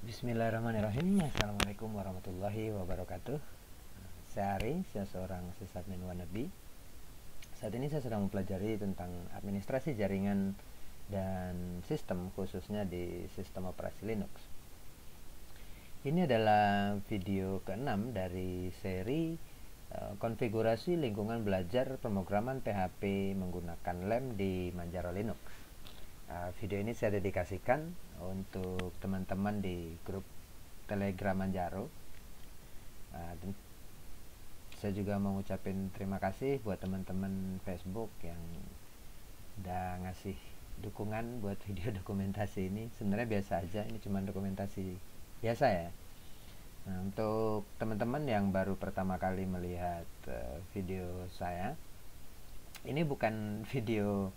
Bismillahirrahmanirrahim. Assalamualaikum warahmatullahi wabarakatuh. Saya Ari, saya seorang sysadmin wannabe. Saat ini saya sedang mempelajari tentang administrasi jaringan dan sistem, khususnya di sistem operasi Linux. Ini adalah video ke-6 dari seri konfigurasi lingkungan belajar pemrograman PHP menggunakan lem di Manjaro Linux. Video ini saya dedikasikan untuk teman-teman di grup Telegram Manjaro. Dan saya juga mau ngucapin terima kasih buat teman-teman Facebook yang udah ngasih dukungan buat video dokumentasi ini. Sebenarnya biasa aja, ini cuma dokumentasi biasa ya. Nah, untuk teman-teman yang baru pertama kali melihat video saya, ini bukan video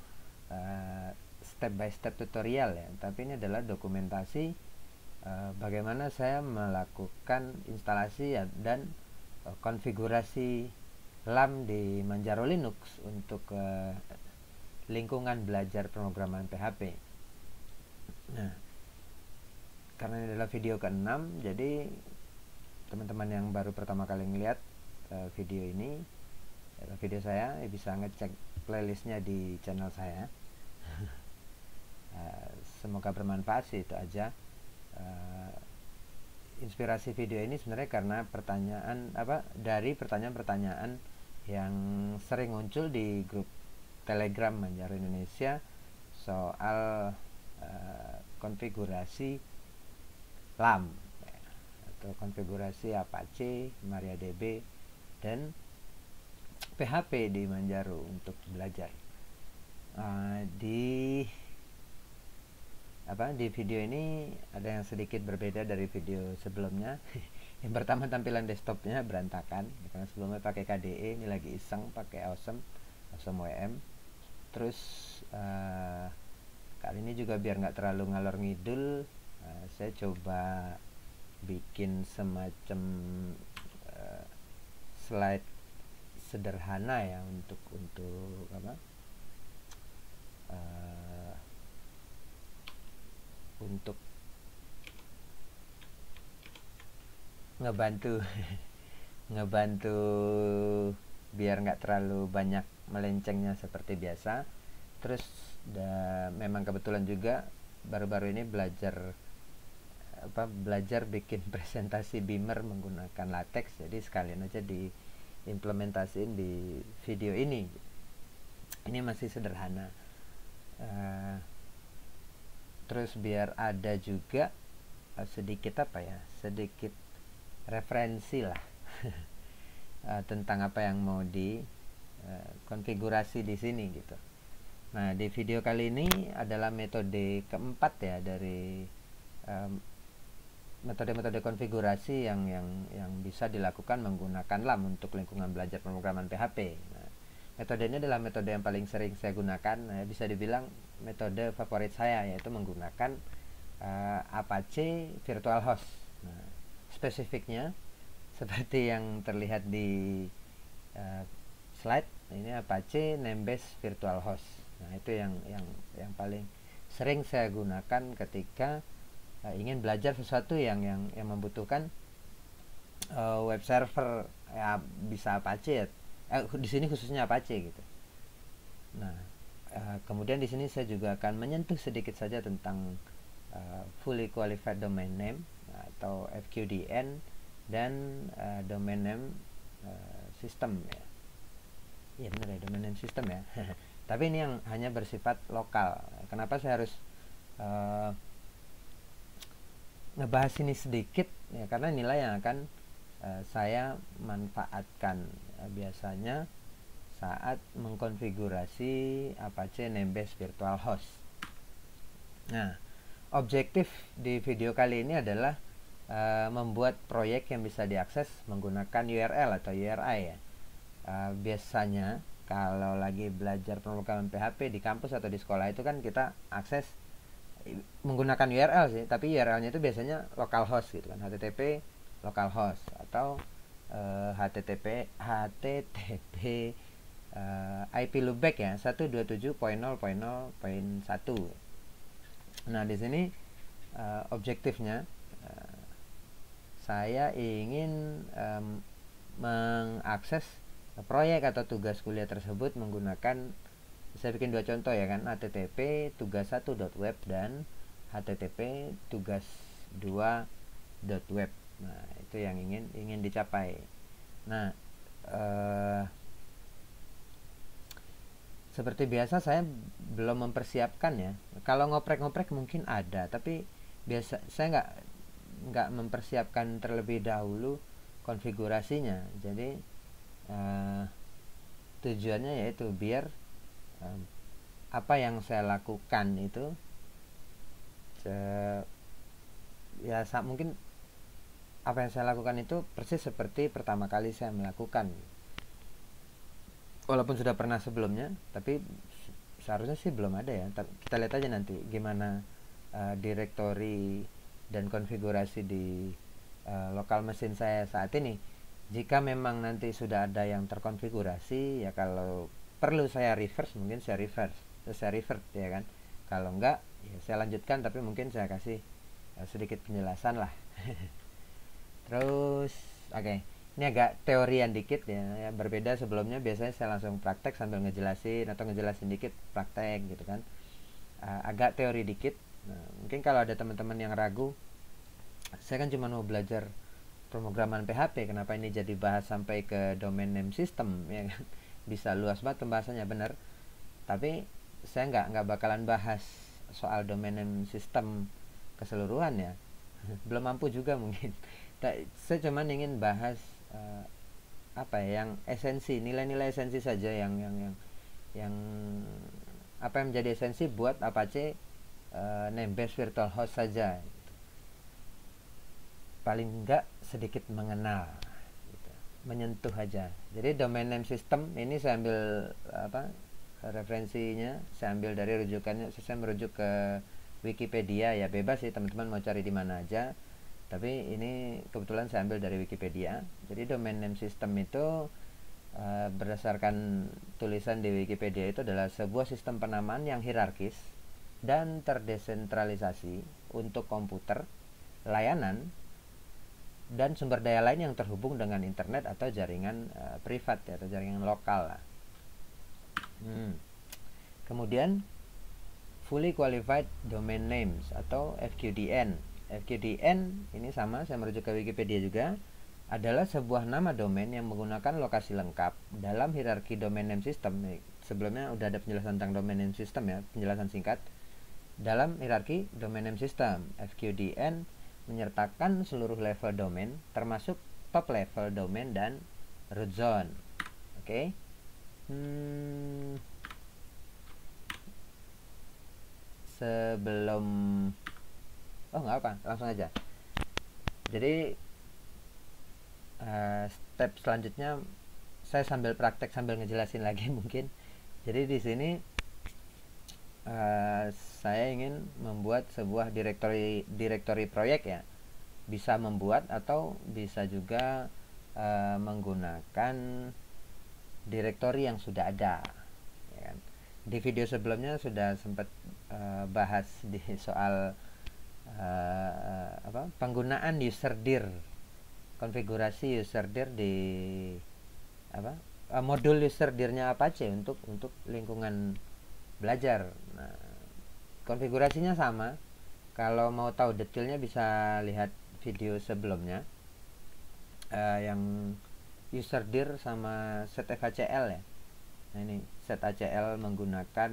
step by step tutorial ya, tapi ini adalah dokumentasi bagaimana saya melakukan instalasi dan konfigurasi LAM di Manjaro Linux untuk lingkungan belajar pemrograman PHP. Nah, karena ini adalah video ke-6, jadi teman-teman yang baru pertama kali melihat video ini, video saya, bisa ngecek playlistnya di channel saya. Semoga bermanfaat sih, itu aja. Inspirasi video ini sebenarnya karena dari pertanyaan-pertanyaan yang sering muncul di grup Telegram Manjaro Indonesia soal konfigurasi LAM atau konfigurasi Apache, MariaDB, dan PHP di Manjaro untuk belajar. Di video ini ada yang sedikit berbeda dari video sebelumnya. Yang pertama, tampilan desktopnya berantakan karena sebelumnya pakai KDE, ini lagi iseng pakai Awesome WM. Terus kali ini juga biar nggak terlalu ngalor ngidul, saya coba bikin semacam slide sederhana ya untuk ngebantu biar nggak terlalu banyak melencengnya seperti biasa. Terus memang kebetulan juga baru-baru ini belajar bikin presentasi Beamer menggunakan latex, jadi sekalian aja diimplementasiin di video ini. Ini masih sederhana. Terus biar ada juga sedikit referensi lah tentang apa yang mau dikonfigurasi di sini gitu. Nah, di video kali ini adalah metode keempat ya dari metode-metode konfigurasi yang bisa dilakukan menggunakan LAM untuk lingkungan belajar pemrograman PHP. Nah, metode ini adalah metode yang paling sering saya gunakan, bisa dibilang metode favorit saya, yaitu menggunakan Apache Virtual Host. Nah, spesifiknya seperti yang terlihat di slide ini, Apache Namebase Virtual Host. Nah, itu yang paling sering saya gunakan ketika ingin belajar sesuatu yang membutuhkan web server, ya bisa Apache ya. Di sini khususnya Apache gitu. Nah, kemudian di sini saya juga akan menyentuh sedikit saja tentang fully qualified domain name atau FQDN dan domain name system ya. Iya benar ya, domain name system ya. Tapi ini yang hanya bersifat lokal. Kenapa saya harus ngebahas ini sedikit ya, karena inilah yang akan saya manfaatkan biasanya saat mengkonfigurasi Apache Namebase Virtual Host. Nah, objektif di video kali ini adalah membuat proyek yang bisa diakses menggunakan URL atau URI ya. Biasanya kalau lagi belajar pemrograman PHP di kampus atau di sekolah itu kan kita akses menggunakan URL sih, tapi URL-nya itu biasanya localhost gitu kan, HTTP localhost atau HTTP IP loopback ya, 127.0.0.1. Nah, di sini objektifnya saya ingin mengakses proyek atau tugas kuliah tersebut menggunakan, saya bikin dua contoh ya kan, http tugas1.web dan http tugas2.web. Nah, itu yang ingin dicapai. Nah, seperti biasa saya belum mempersiapkan ya. Kalau ngoprek-ngoprek mungkin ada, tapi biasa saya nggak mempersiapkan terlebih dahulu konfigurasinya. Jadi tujuannya yaitu biar apa yang saya lakukan itu ya mungkin apa yang saya lakukan itu persis seperti pertama kali saya melakukan, walaupun sudah pernah sebelumnya, tapi seharusnya sih belum ada ya. Kita lihat aja nanti gimana direktori dan konfigurasi di lokal mesin saya saat ini. Jika memang nanti sudah ada yang terkonfigurasi, ya kalau perlu saya reverse, mungkin saya revert ya kan. Kalau enggak, ya saya lanjutkan, tapi mungkin saya kasih sedikit penjelasan lah. Terus, oke. Ini agak teorian dikit ya, berbeda sebelumnya. Biasanya saya langsung praktek sambil ngejelasin atau ngejelasin dikit praktek gitu kan. Agak teori dikit. Nah, mungkin kalau ada teman-teman yang ragu, saya kan cuma mau belajar pemrograman PHP, kenapa ini jadi bahas sampai ke domain name system ya kan? Bisa luas banget pembahasannya, bener. Tapi saya nggak bakalan bahas soal domain name system keseluruhan ya. Belum mampu juga mungkin. Saya cuma ingin bahas apa ya, yang esensi, nilai-nilai esensi saja, yang apa yang menjadi esensi buat Apache name-based virtual host saja. Paling enggak sedikit mengenal gitu, menyentuh aja. Jadi domain name system ini saya ambil referensinya, saya ambil dari rujukannya, saya merujuk ke Wikipedia ya, bebas sih teman-teman mau cari di mana aja, tapi ini kebetulan saya ambil dari Wikipedia. Jadi domain name system itu berdasarkan tulisan di Wikipedia itu adalah sebuah sistem penamaan yang hierarkis dan terdesentralisasi untuk komputer, layanan, dan sumber daya lain yang terhubung dengan internet atau jaringan privat ya, atau jaringan lokal lah. Kemudian Fully Qualified Domain Names atau FQDN. FQDN ini sama, saya merujuk ke Wikipedia juga, adalah sebuah nama domain yang menggunakan lokasi lengkap dalam hierarki domain name system. Sebelumnya udah ada penjelasan tentang domain name system ya, penjelasan singkat. Dalam hierarki domain name system, FQDN menyertakan seluruh level domain termasuk top level domain dan root zone. Oke. Sebelum nggak apa, langsung aja. Jadi step selanjutnya saya sambil praktek sambil ngejelasin lagi mungkin. Jadi di sini saya ingin membuat sebuah direktori proyek ya. Bisa membuat atau bisa juga menggunakan direktori yang sudah ada ya kan? Di video sebelumnya sudah sempat bahas di soal penggunaan userdir, konfigurasi userdir di modul userdirnya Apache untuk lingkungan belajar. Nah, konfigurasinya sama. Kalau mau tahu detailnya bisa lihat video sebelumnya yang userdir sama setfacl ya. Nah, ini setacl menggunakan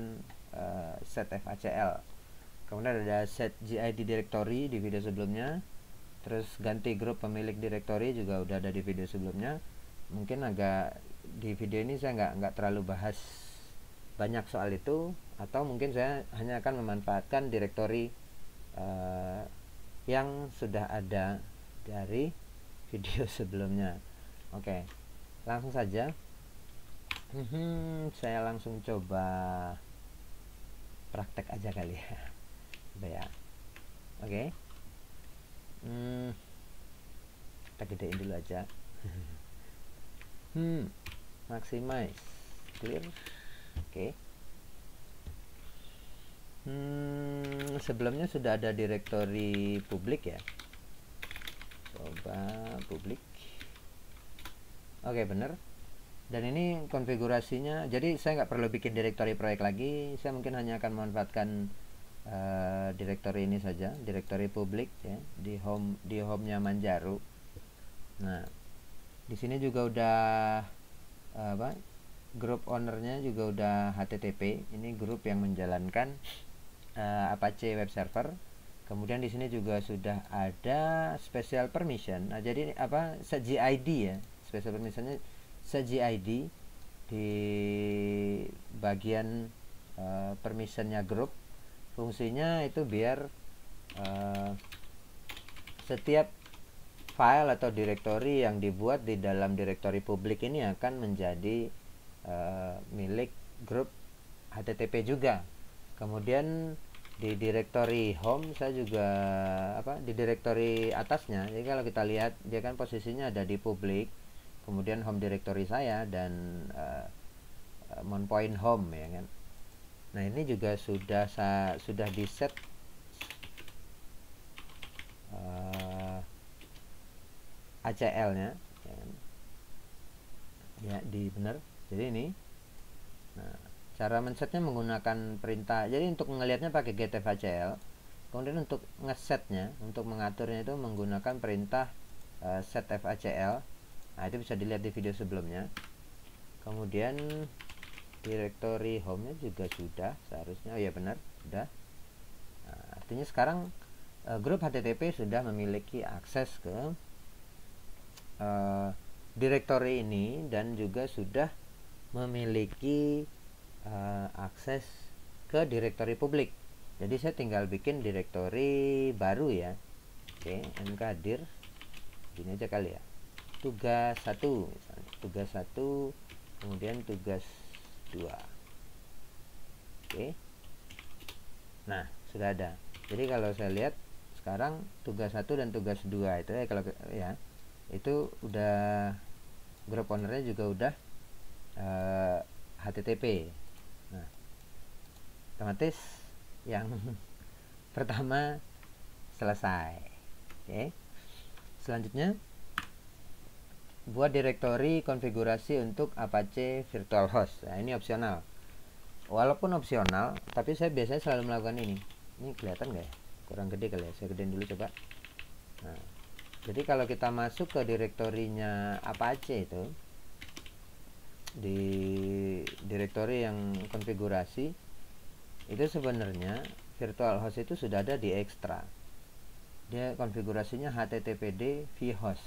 setfacl. Kemudian ada set gid directory di video sebelumnya. Terus ganti grup pemilik directory juga udah ada di video sebelumnya. Mungkin agak di video ini saya nggak terlalu bahas banyak soal itu, atau mungkin saya hanya akan memanfaatkan directory yang sudah ada dari video sebelumnya. Oke, langsung saja. Saya langsung coba praktek aja kali ya. Coba ya. Oke. Kita gedein dulu aja. Maximize, clear. Oke. Sebelumnya sudah ada direktori publik ya. coba publik. Oke, bener. Dan ini konfigurasinya, jadi saya nggak perlu bikin direktori proyek lagi, saya mungkin hanya akan memanfaatkan direktori ini saja, direktori publik ya, di home-nya Manjaro. Nah, di sini juga udah grup ownernya juga udah HTTP. Ini grup yang menjalankan Apache web server. Kemudian di sini juga sudah ada special permission. Nah, jadi GID ya, special permissionnya GID di bagian permissionnya grup. Fungsinya itu biar setiap file atau direktori yang dibuat di dalam direktori publik ini akan menjadi milik grup HTTP juga. Kemudian di direktori home saya juga di direktori atasnya, jadi kalau kita lihat dia kan posisinya ada di publik, kemudian home directory saya dan point home ya kan. Nah, ini juga sudah di set ACL nya ya kan? Ya, di benar. Jadi ini, nah, cara men-setnya menggunakan perintah. Jadi untuk ngelihatnya pakai getFACL. Kemudian untuk ngesetnya, untuk mengaturnya itu menggunakan perintah setFACL. Nah, itu bisa dilihat di video sebelumnya. Kemudian directory home-nya juga sudah seharusnya. Oh ya, benar, sudah. Nah, artinya sekarang grup HTTP sudah memiliki akses ke directory ini dan juga sudah memiliki akses ke direktori publik. Jadi saya tinggal bikin direktori baru ya. Oke, mkdir ini aja kali ya. Tugas 1 misalnya. Tugas 1, kemudian tugas 2. Oke. Nah, sudah ada. Jadi kalau saya lihat sekarang tugas 1 dan tugas 2 itu ya, kalau ya itu udah grup ownernya juga udah HTTP. Nah, otomatis yang pertama selesai. Oke. Selanjutnya buat direktori konfigurasi untuk Apache Virtual Host. Nah, ini opsional. Walaupun opsional, tapi saya biasanya selalu melakukan ini. Ini kelihatan nggak ya? Kurang gede kali ya. Saya gedein dulu coba. Nah, jadi kalau kita masuk ke direktorinya Apache itu, di direktori yang konfigurasi itu sebenarnya virtual host itu sudah ada di ekstra. Dia konfigurasinya httpd vhost.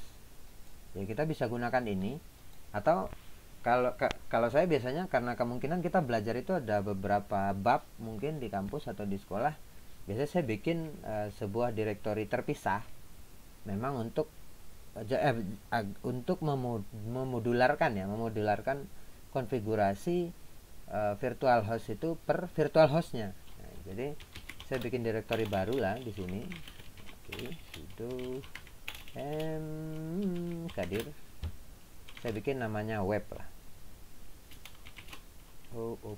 Jadi kita bisa gunakan ini, atau kalau saya biasanya, karena kemungkinan kita belajar itu ada beberapa bab mungkin di kampus atau di sekolah, biasanya saya bikin sebuah direktori terpisah memang untuk memodularkan konfigurasi virtual host itu per virtual hostnya. Nah, jadi saya bikin direktori baru lah di sini. Oke, sudo mkdir. Saya bikin namanya web lah. Oke.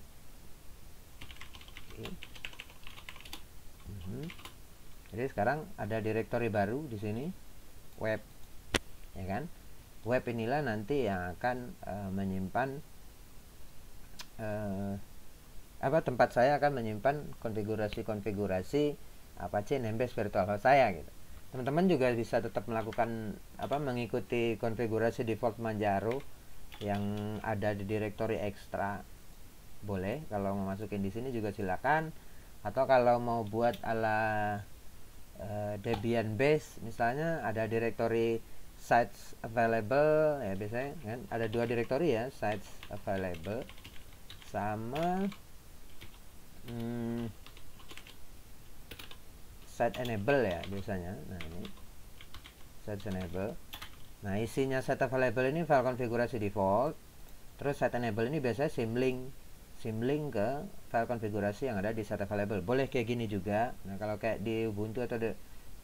Jadi sekarang ada direktori baru di sini, web, ya kan? Web inilah nanti yang akan menyimpan tempat saya akan menyimpan konfigurasi Apache Namebase Virtual Host saya gitu. Teman-teman juga bisa tetap melakukan mengikuti konfigurasi default Manjaro yang ada di direktori ekstra. Boleh, kalau mau masukin di sini juga silakan. Atau kalau mau buat ala Debian base, misalnya ada direktori sites available ya, biasanya kan ada dua direktori ya, sites available sama site enable ya biasanya. Nah, ini site enable. Nah, isinya site available ini file konfigurasi default. Terus site enable ini biasanya symlink ke file konfigurasi yang ada di site available. Boleh kayak gini juga. Nah, kalau kayak di Ubuntu atau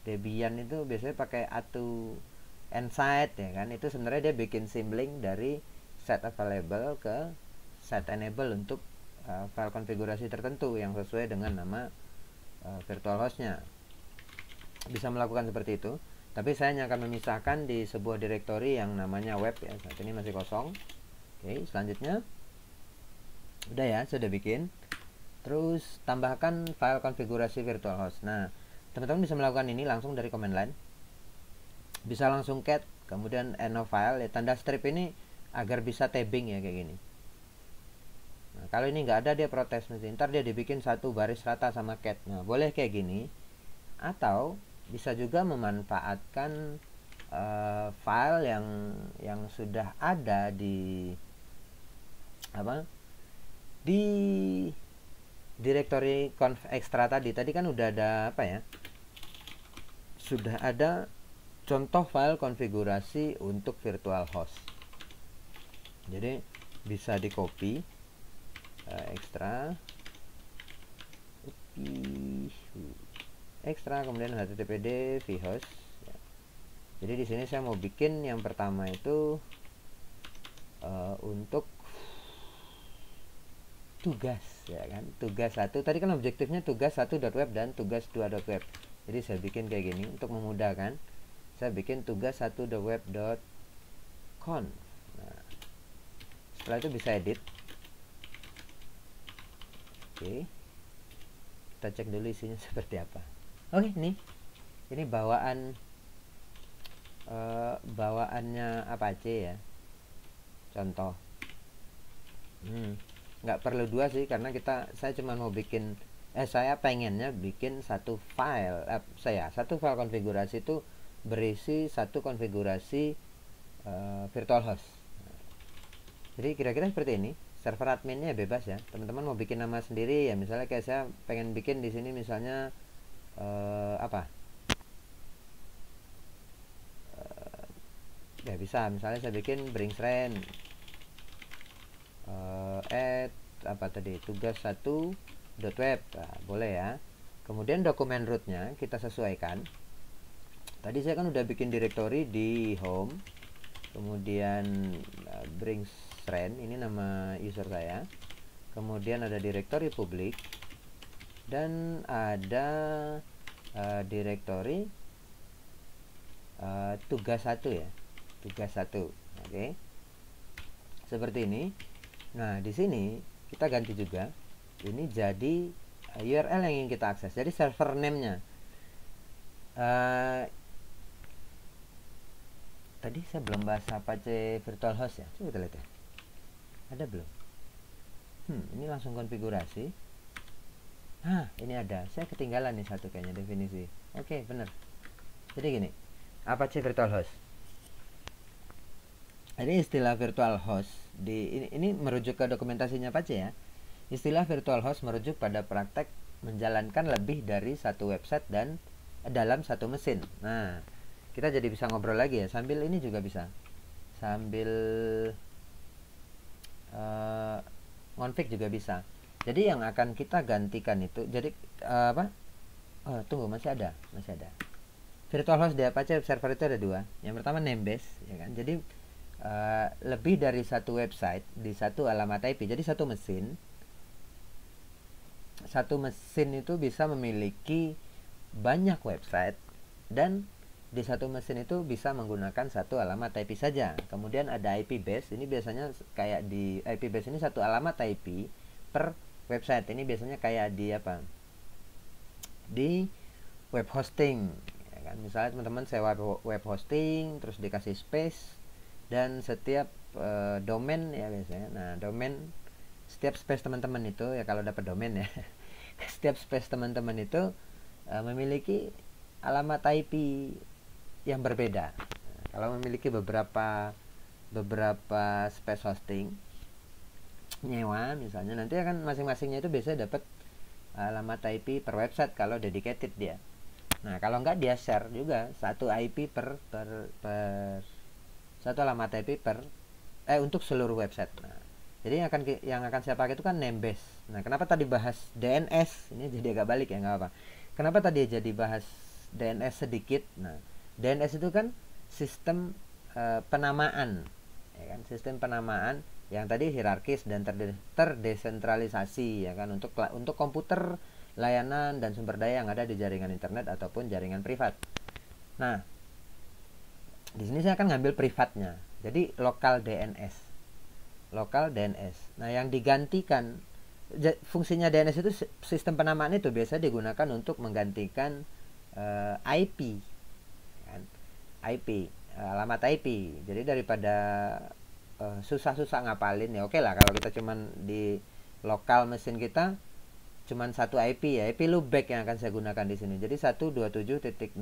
Debian itu biasanya pakai atu nsite ya kan. Itu sebenarnya dia bikin symlink dari site available ke site enable untuk file konfigurasi tertentu yang sesuai dengan nama virtual hostnya. Bisa melakukan seperti itu. Tapi saya hanya akan memisahkan di sebuah direktori yang namanya web ya. Saat ini masih kosong. Oke, selanjutnya udah ya, sudah bikin. Terus tambahkan file konfigurasi virtual host. Nah, teman-teman bisa melakukan ini langsung dari command line. Bisa langsung cat, kemudian end of file ya, tanda strip ini agar bisa tabbing ya kayak gini. Nah, kalau ini nggak ada dia protes nanti. Ntar dia dibikin satu baris rata sama cat. Nah, boleh kayak gini. Atau bisa juga memanfaatkan file yang sudah ada di di directory conf extra tadi kan udah ada sudah ada contoh file konfigurasi untuk virtual host. Jadi bisa di copy extra kemudian httpd vhost ya. Jadi di sini saya mau bikin yang pertama itu untuk tugas ya kan, tugas 1 tadi kan objektifnya tugas 1.web dan tugas 2.web. Jadi saya bikin kayak gini untuk memudahkan. Saya bikin tugas 1.web.conf. Nah, setelah itu bisa edit. Oke, kita cek dulu isinya seperti apa. Oke, ini bawaannya Apache ya, contoh. Nggak perlu dua sih, karena saya cuma mau bikin saya pengennya bikin satu file satu file konfigurasi itu berisi satu konfigurasi virtual host. Jadi kira-kira seperti ini. Server adminnya bebas ya, teman-teman mau bikin nama sendiri ya, misalnya kayak saya pengen bikin di sini misalnya ya bisa, misalnya saya bikin bringsren tugas 1.web. Nah, boleh ya. Kemudian dokumen rootnya kita sesuaikan. Tadi saya kan udah bikin directory di home, kemudian bringsren ini nama user saya, kemudian ada directory publik dan ada directory tugas 1 ya, tugas 1. Oke, seperti ini. Nah, di sini kita ganti juga ini jadi URL yang ingin kita akses, jadi server name-nya. Tadi saya belum bahas Apache virtual host ya, coba kita lihat ya, ada belum? Ini langsung konfigurasi. Ini ada, saya ketinggalan nih satu kayaknya definisi. Oke, bener. Jadi gini, Apache virtual host. Jadi istilah virtual host ini merujuk ke dokumentasinya Apache ya. Istilah virtual host merujuk pada praktek menjalankan lebih dari satu website dan dalam satu mesin. Nah, kita jadi bisa ngobrol lagi ya, sambil ini juga bisa, sambil config juga bisa. Jadi yang akan kita gantikan itu jadi tunggu, masih ada virtual host di Apache server itu ada dua. Yang pertama namebase ya kan, jadi lebih dari satu website di satu alamat IP. Jadi satu mesin itu bisa memiliki banyak website, dan di satu mesin itu bisa menggunakan satu alamat IP saja. Kemudian ada IP base, ini biasanya kayak di IP base ini satu alamat IP per website. Ini biasanya kayak di web hosting ya kan? Misalnya teman-teman sewa web hosting terus dikasih space, dan setiap domain ya biasanya. Nah, domain, setiap space teman-teman itu ya, kalau dapat domain ya setiap space teman-teman itu memiliki alamat IP yang berbeda. Nah, kalau memiliki beberapa space hosting nyewa misalnya, nanti akan masing-masingnya itu biasanya dapat alamat IP per website kalau dedicated dia. Nah, kalau enggak dia share juga satu IP per satu alamat IP per untuk seluruh website. Nah, jadi yang akan saya pakai itu kan namebase. Nah, kenapa tadi bahas DNS? Ini jadi agak balik ya, nggak apa. Kenapa tadi jadi bahas DNS sedikit? Nah, DNS itu kan sistem penamaan, ya kan? Sistem penamaan yang tadi hierarkis dan terdesentralisasi, ya kan, untuk komputer, layanan dan sumber daya yang ada di jaringan internet ataupun jaringan privat. Nah, Di sini saya akan ngambil privatnya. Jadi lokal DNS. Lokal DNS. Nah, yang digantikan fungsinya DNS itu sistem penamaan itu biasa digunakan untuk menggantikan IP kan? IP, alamat IP. Jadi daripada susah-susah ngapalin ya oke lah kalau kita cuman di lokal mesin kita cuman satu IP ya, IP loopback yang akan saya gunakan di sini. Jadi 127.0.0.1.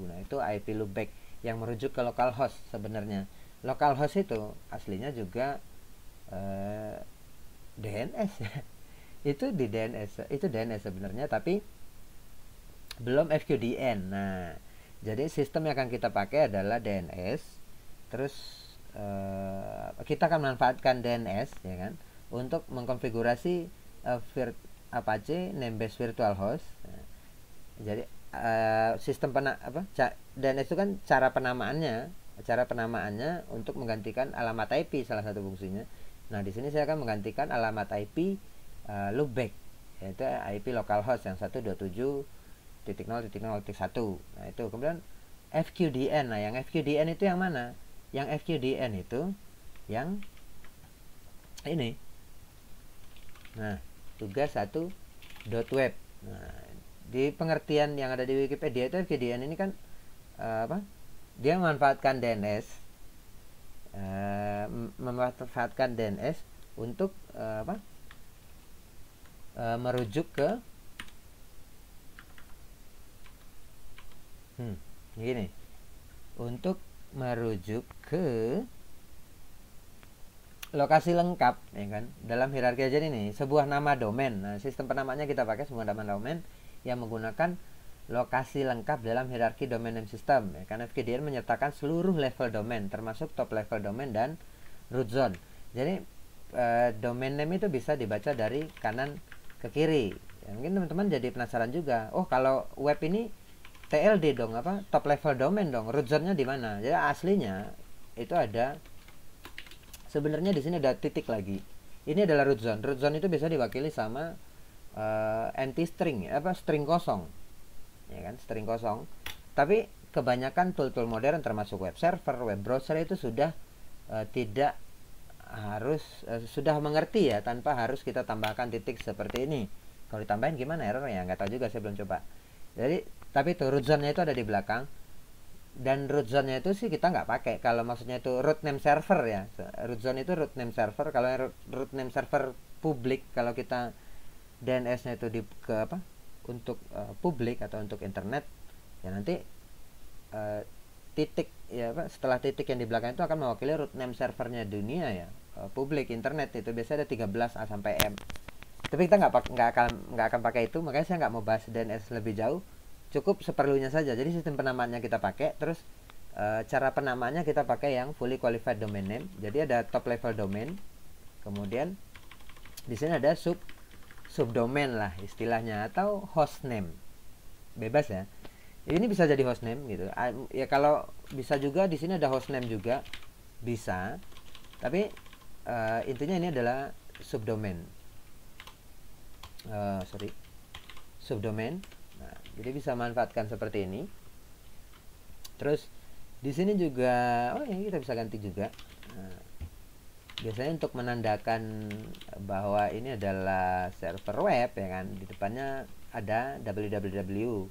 Nah, itu IP loopback yang merujuk ke localhost sebenarnya. Localhost itu aslinya juga DNS ya. Itu di DNS, itu DNS sebenarnya, tapi belum FQDN. Nah, jadi sistem yang akan kita pakai adalah DNS. Terus kita akan manfaatkan DNS ya kan untuk mengkonfigurasi Apache Namebase Virtual Host. Nah, jadi sistem DNS itu kan cara penamaannya untuk menggantikan alamat IP salah satu fungsinya. Nah, di sini saya akan menggantikan alamat IP loopback, yaitu IP localhost yang 127.0.0.1. Nah, itu kemudian FQDN. Nah, yang FQDN itu yang mana? Yang FQDN itu yang ini. Nah, tugas 1.web. Nah, di pengertian yang ada di Wikipedia itu FQDN ini kan dia memanfaatkan DNS untuk merujuk ke gini, untuk merujuk ke lokasi lengkap ya kan dalam hierarki aja ini sebuah nama domain. Nah, sistem penamaannya kita pakai sebuah nama domain yang menggunakan lokasi lengkap dalam hierarki domain name system ya kan. FQDN menyertakan seluruh level domain termasuk top level domain dan root zone. Jadi domain name itu bisa dibaca dari kanan ke kiri ya, mungkin teman-teman jadi penasaran juga, oh kalau web ini TLD dong, top level domain dong, root zone-nya di mana? Jadi aslinya itu ada sebenarnya di sini ada titik lagi. Ini adalah root zone. Root zone itu biasa diwakili sama empty string, string kosong. Ya kan, string kosong. Tapi kebanyakan tool-tool modern termasuk web server, web browser itu sudah tidak harus sudah mengerti ya tanpa harus kita tambahkan titik seperti ini. Kalau ditambahin gimana errornya? Nggak tahu juga, saya belum coba. Jadi tapi itu root zone-nya itu ada di belakang. Dan root zone-nya itu sih kita nggak pakai. Kalau maksudnya itu root name server ya. Root zone itu root name server. Kalau root name server publik, kalau kita DNS-nya itu untuk publik atau untuk internet, ya nanti titik ya setelah titik yang di belakang itu akan mewakili root name servernya dunia ya, publik internet itu biasanya ada 13 A sampai M. Tapi kita nggak akan pakai itu, makanya saya nggak mau bahas DNS lebih jauh. Cukup seperlunya saja. Jadi sistem penamaannya kita pakai, terus cara penamaannya kita pakai yang fully qualified domain name. Jadi ada top level domain, kemudian di sini ada subdomain lah istilahnya, atau host name, bebas ya. Ini bisa jadi host name gitu. Ya kalau bisa juga di sini ada host name juga bisa. Tapi intinya ini adalah subdomain. Subdomain. Nah, jadi bisa manfaatkan seperti ini. Terus di sini juga, ini kita bisa ganti juga. Nah, biasanya untuk menandakan bahwa ini adalah server web ya kan, di depannya ada www.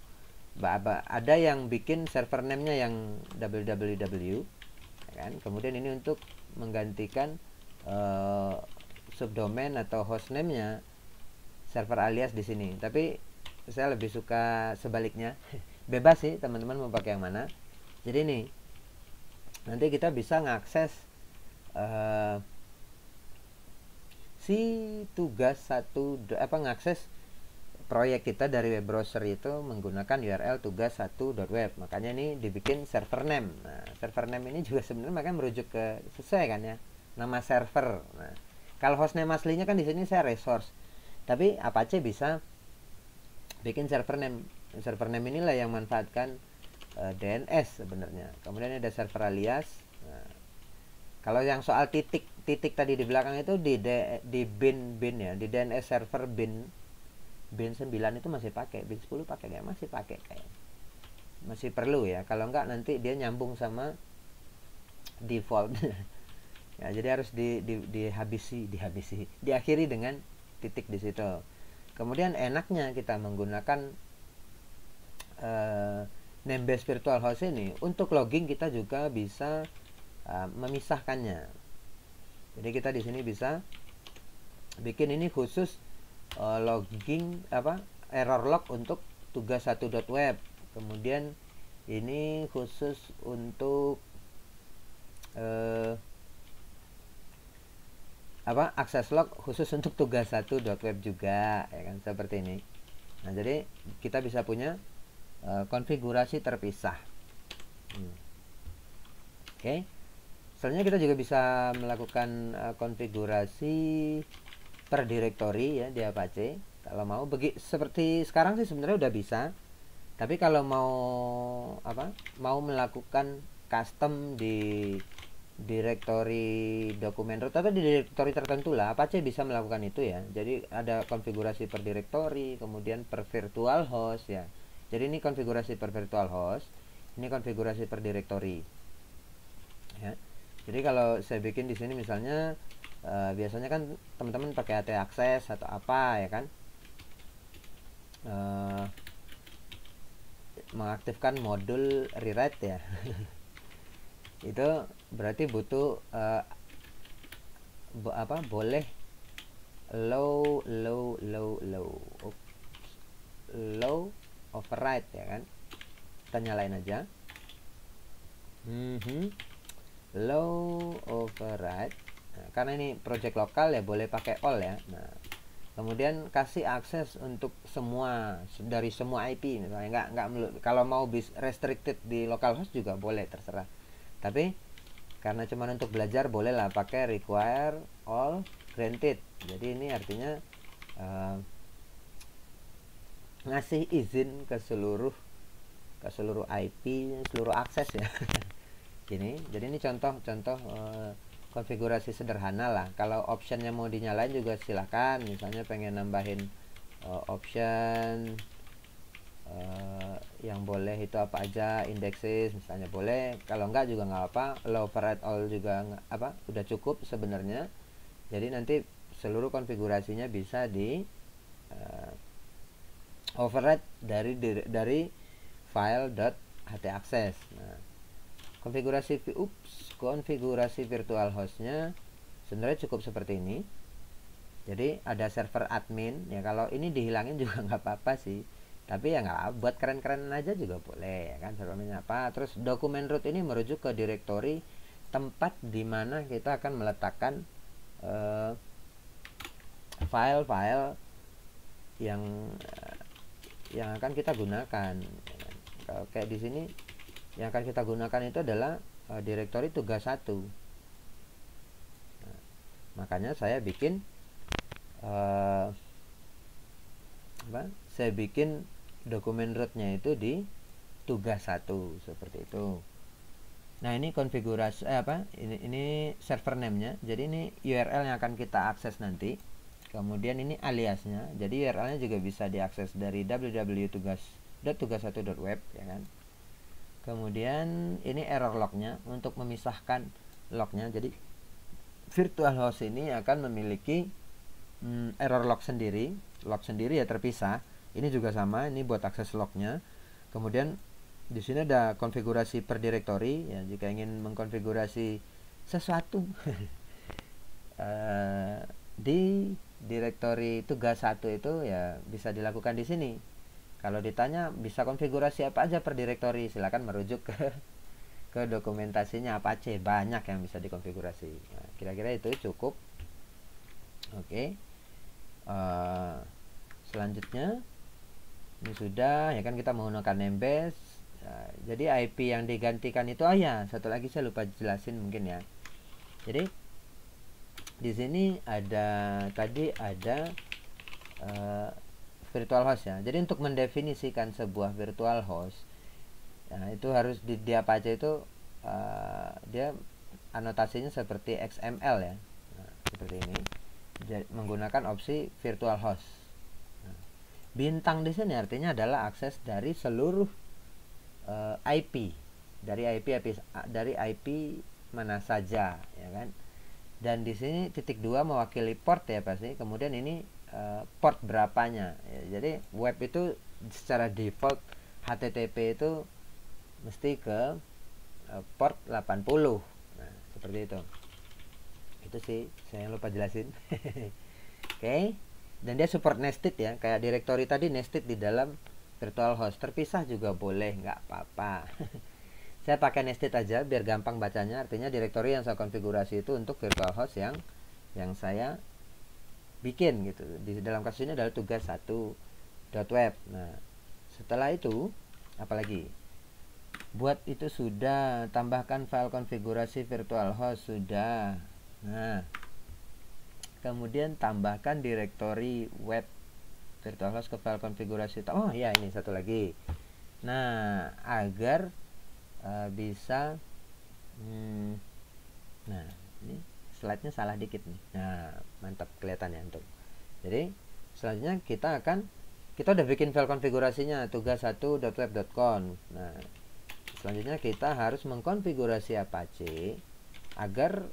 Ada yang bikin server name-nya yang www ya kan. Kemudian ini untuk menggantikan subdomain atau host name-nya server alias di sini. Tapi saya lebih suka sebaliknya. Bebas sih teman-teman mau pakai yang mana. Jadi ini nanti kita bisa ngakses si tugas ngakses proyek kita dari web browser itu menggunakan URL tugas1.web. Makanya ini dibikin server name. Nah, server name ini juga sebenarnya makanya merujuk ke sesuai kan ya, nama server. Nah, kalau hostname aslinya kan di sini saya resource. Tapi Apache bisa bikin server name. Server name inilah yang manfaatkan DNS sebenarnya. Kemudian ada server alias. Nah, kalau yang soal titik tadi di belakang itu di bin ya, di DNS server bin 9 itu masih pakai, bin 10 pakai nggak? Masih pakai kayak. masih perlu ya, kalau enggak nanti dia nyambung sama default. Ya, jadi harus diakhiri dengan titik di situ. Kemudian enaknya kita menggunakan Namebase virtual host ini untuk logging, kita juga bisa memisahkannya. Jadi kita di sini bisa bikin ini khusus logging error log untuk tugas1.web. Kemudian ini khusus untuk akses log khusus untuk tugas1.web juga, ya kan, seperti ini. Nah, jadi kita bisa punya konfigurasi terpisah. Oke. Selanjutnya kita juga bisa melakukan konfigurasi per directory ya di Apache. Kalau mau seperti sekarang sih sebenarnya udah bisa. Tapi kalau mau melakukan custom di directory dokumen root atau di directory tertentu lah, Apache bisa melakukan itu ya. Jadi ada konfigurasi per directory, kemudian per virtual host ya. Jadi ini konfigurasi per virtual host, ini konfigurasi per directory. Ya. Jadi kalau saya bikin di sini misalnya biasanya kan teman-teman pakai AT access atau apa ya kan, mengaktifkan modul rewrite ya. Itu berarti butuh boleh low override ya kan. Kita nyalain aja. Low override. Nah, karena ini project lokal ya boleh pakai all ya. Nah, kemudian kasih akses untuk semua, dari semua IP misalnya, nggak kalau mau restricted di localhost juga boleh, terserah. Tapi karena cuma untuk belajar bolehlah pakai require all granted. Jadi ini artinya ngasih izin ke seluruh IP, seluruh akses ya. Gini, jadi ini contoh konfigurasi sederhana lah. Kalau optionnya mau dinyalain juga silakan. Misalnya pengen nambahin option yang boleh itu apa aja, indexes misalnya boleh. Kalau enggak juga nggak apa. Low override all juga udah cukup sebenarnya. Jadi nanti seluruh konfigurasinya bisa di override dari file.htaccess. Nah, konfigurasi virtual hostnya sebenarnya cukup seperti ini. Jadi ada server admin ya, kalau ini dihilangin juga nggak apa-apa sih, tapi ya nggak, buat keren-keren aja juga boleh ya kan, server adminnya apa. Terus dokumen root ini merujuk ke directory tempat dimana kita akan meletakkan file-file yang akan kita gunakan. Kalau kayak di sini yang akan kita gunakan itu adalah directory tugas 1. Nah, makanya saya bikin saya bikin dokumen rootnya itu di tugas 1 seperti itu. Nah, ini konfigurasi ini server name-nya. Jadi ini URL yang akan kita akses nanti. Kemudian ini aliasnya. Jadi URL-nya juga bisa diakses dari www.tugas1.web ya kan. Kemudian ini error lognya untuk memisahkan lognya. Jadi virtual host ini akan memiliki error log sendiri ya, terpisah. Ini juga sama, ini buat akses lognya. Kemudian di sini ada konfigurasi per directory ya, jika ingin mengkonfigurasi sesuatu di directory tugas 1 itu ya bisa dilakukan di sini. Kalau ditanya bisa konfigurasi apa aja per directory, silakan merujuk ke dokumentasinya Apache, banyak yang bisa dikonfigurasi. Nah, kira-kira itu cukup. Oke. Selanjutnya ini sudah ya kan, kita menggunakan Namebase. Jadi IP yang digantikan itu satu lagi saya lupa jelasin mungkin ya. Jadi di sini ada virtual host ya. Jadi untuk mendefinisikan sebuah virtual host, nah itu harus di Apache itu dia anotasinya seperti XML ya. Nah, seperti ini. Menggunakan opsi virtual host. Nah, bintang di sini artinya adalah akses dari seluruh IP dari IP mana saja, ya kan. Dan di sini titik 2 mewakili port ya pasti. Kemudian ini port berapanya ya. Jadi web itu secara default HTTP itu mesti ke port 80. Nah, seperti itu. Itu sih saya lupa jelasin. Oke. Dan dia support nested ya, kayak directory tadi nested di dalam virtual host. Terpisah juga boleh, nggak apa-apa. Saya pakai nested aja biar gampang bacanya. Artinya directory yang saya konfigurasi itu untuk virtual host yang saya bikin gitu. Di dalam kasus ini adalah tugas 1.web. Nah, setelah itu apalagi? Buat itu sudah, tambahkan file konfigurasi virtual host sudah. Nah, kemudian tambahkan directory web virtual host ke file konfigurasi. Oh ya, ini satu lagi. Nah, agar bisa nah, ini slide-nya salah dikit nih. Nah, mantap kelihatan ya untuk. Jadi, selanjutnya kita udah bikin file konfigurasinya tugas 1.web.conf. Nah, selanjutnya kita harus mengkonfigurasi Apache agar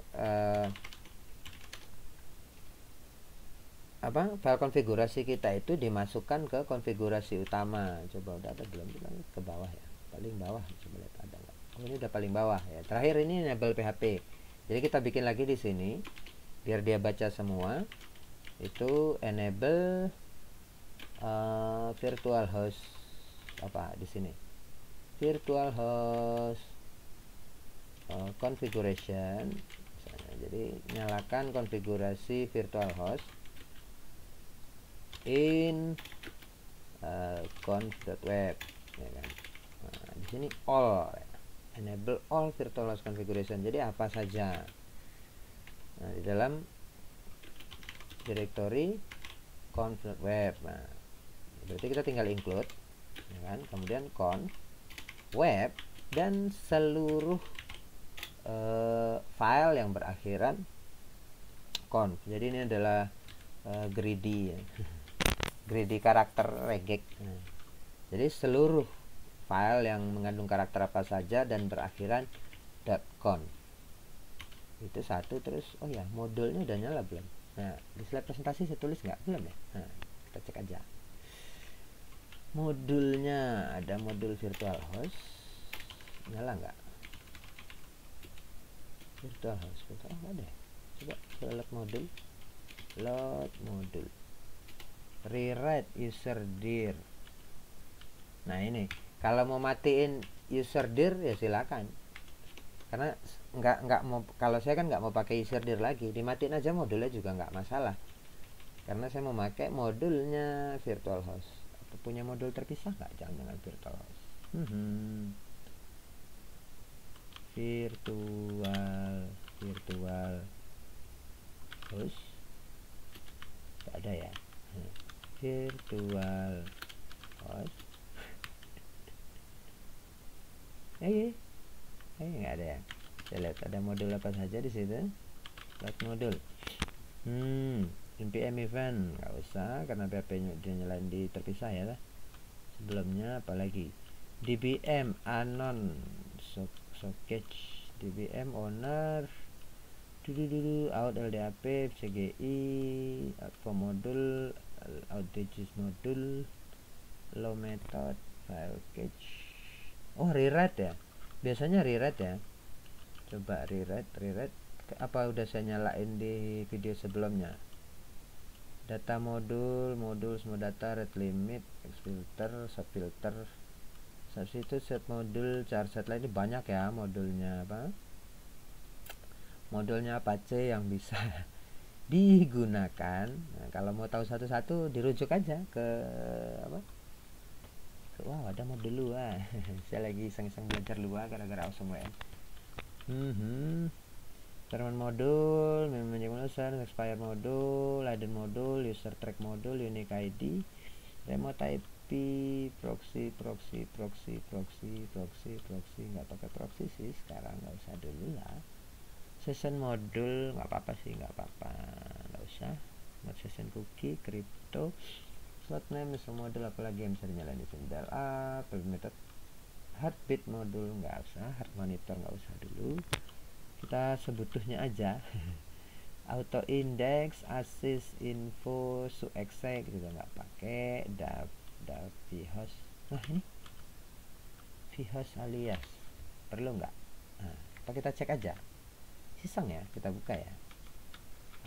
file konfigurasi kita itu dimasukkan ke konfigurasi utama. Coba udah ada belum? Ke bawah ya, paling bawah. Coba lihat ada nggak? Oh, ini udah paling bawah ya. Terakhir ini enable PHP. Jadi kita bikin lagi di sini biar dia baca semua. Itu enable virtual host di sini. Virtual host configuration misalnya. Jadi nyalakan konfigurasi virtual host in conf.web ya kan. Nah, di sini all ya. Enable all virtual host configuration. Jadi apa saja. Nah, di dalam directory conf.web. Nah, berarti kita tinggal include ya kan. Kemudian conf web dan seluruh file yang berakhiran conf. Jadi ini adalah greedy ya. Greedy karakter regek. Nah, jadi seluruh file yang mengandung karakter apa saja dan berakhiran .conf itu satu. Terus oh ya, modulnya udah nyala belum? Nah, di slide presentasi saya tulis nggak? Belum ya? Nah, kita cek aja modulnya. Ada modul virtual host nyala nggak? Virtual host ada ya? Coba load modul rewrite user dir. Nah, ini kalau mau matiin user dir ya silakan, karena nggak mau, kalau saya kan nggak mau pakai user dir lagi, dimatiin aja modulnya juga nggak masalah, karena saya mau pakai modulnya virtual host. Atau punya modul terpisah nggak? Jangan virtual host. Virtual host nggak ada ya. Virtual host nggak ada ya. Saya lihat ada modul apa saja di situ. Load modul npm event nggak usah karena PHP nya nyalain di terpisah ya. Sebelumnya apalagi dbm anon socket dbm owner out ldap cgi outfo modul outages modul low method file cache. Oh, rewrite ya, biasanya rewrite ya. Coba rewrite apa udah saya nyalain di video sebelumnya. Data modul semua data, rate limit, filter, subfilter, substitute set modul, char set lain. Ini banyak ya modulnya modulnya Apache yang bisa digunakan. Nah, kalau mau tahu satu-satu dirujuk aja ke wow, ada modul Lua. Saya lagi iseng-iseng belajar Lua gara-gara AwesomeWM. Terminal modul, memory user, expire modul, hidden modul, user track modul, unique ID, remote IP, proxy, nggak pakai proxy sih sekarang, nggak usah dulu lah. Session modul nggak apa-apa sih, nggak usah. Mod session cookie, crypto, slot name, misal modul apalagi yang bisa dinyalain di sini. Up, method heartbeat modul nggak usah, heart monitor nggak usah dulu, kita sebutuhnya aja. Auto index, assist info, su exec juga nggak pakai, vhost. Nah ini vhost alias perlu nggak? Nah, apa kita cek aja, iseng ya, kita buka ya,